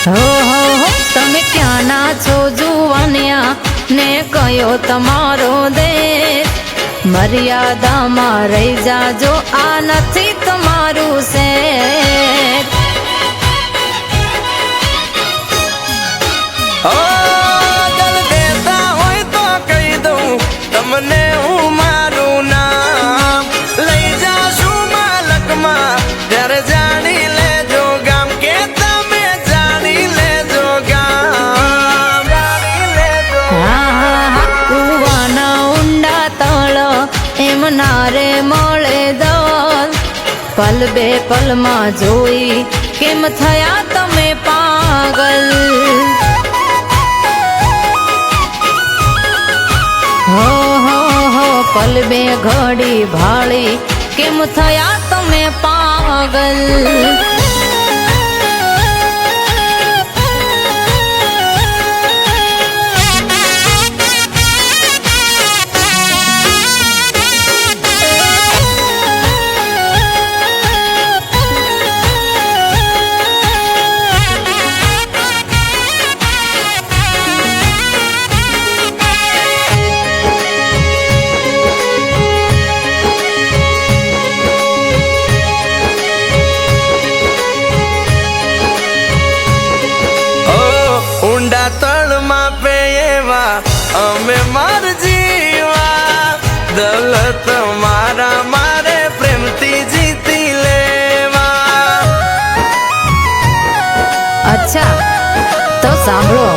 હો તમે ક્યાંના છો જુવાનિયા ને કયો તમારો દેશ મર્યાદામાં રહી જાજો આ નથી તમારું શેર દિલ દેતા હોય તો કહી દઉં તમને હું મારું નામ લઈ જાશું માલકમાં ત્યારે જાણી લેજો ગામ કે તમે જાણી લેજો ગામ જાણી લેજો કુવાના ઊંડા તળ એમ નારે મળે દલ પલ બે પલમાં જોઈ કેમ થયા તમે પાગલ હો પલ બે ઘડી ભાળી કેમ થયા તમે પાગલ તળમાં પેવા અમે માર જીવા દલ તમારા મારે પ્રેમથી જીતી લેવા અચ્છા તો સાંભળો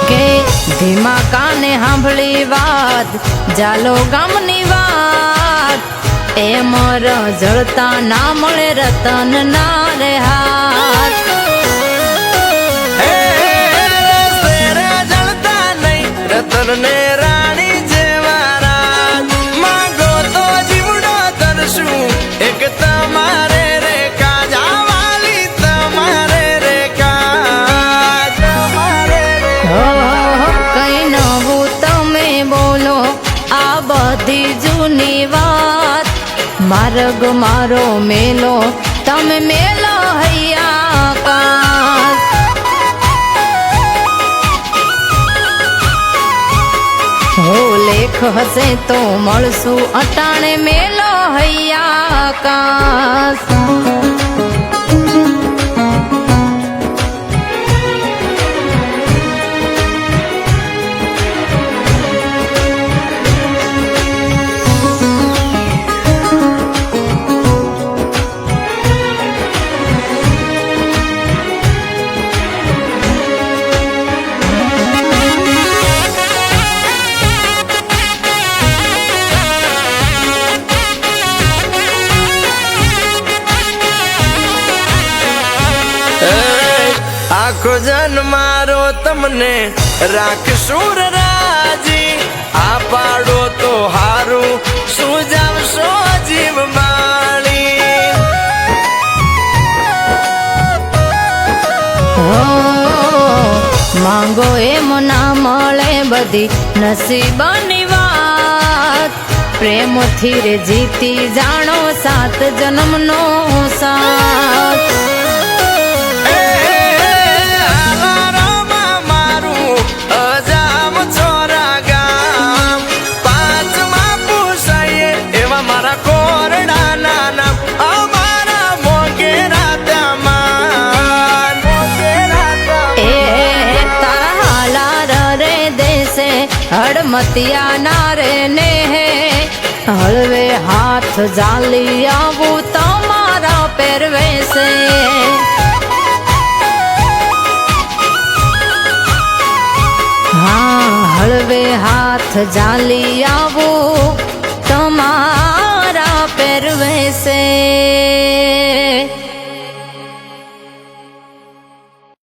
કે ધીમા કાને સાંભળી વાત જાલો ગામની વાત એ મર જળતા ના મળે રતન ના રે હાથ રતનને રાણી જેવા માંગો તો જીવડો તરશું એક તમારે રે કાજા વાલી તમારે રે તમારે કઈ નવું તમે બોલો આ બધી જૂની વાત માર્ગ મારો મેલો તમે મેલો હૈયા કાશ હો લેખ હશે તો મળશું અટાણે મેલો હૈયા કાશ આખો જન મારો તમને રાખશું રાજી આ પાડો તો હારું સુજાવશો જીવ માળી માંગો એમ ના મળે બધી નસીબની વાત પ્રેમથી રે જીતી જાણો 7 જન્મનો સાથ હડમતિયા નારે ને હળવે હાથ જાલી આવું તમારા પહેરવેશે હા હળવે હાથ જાલી આવું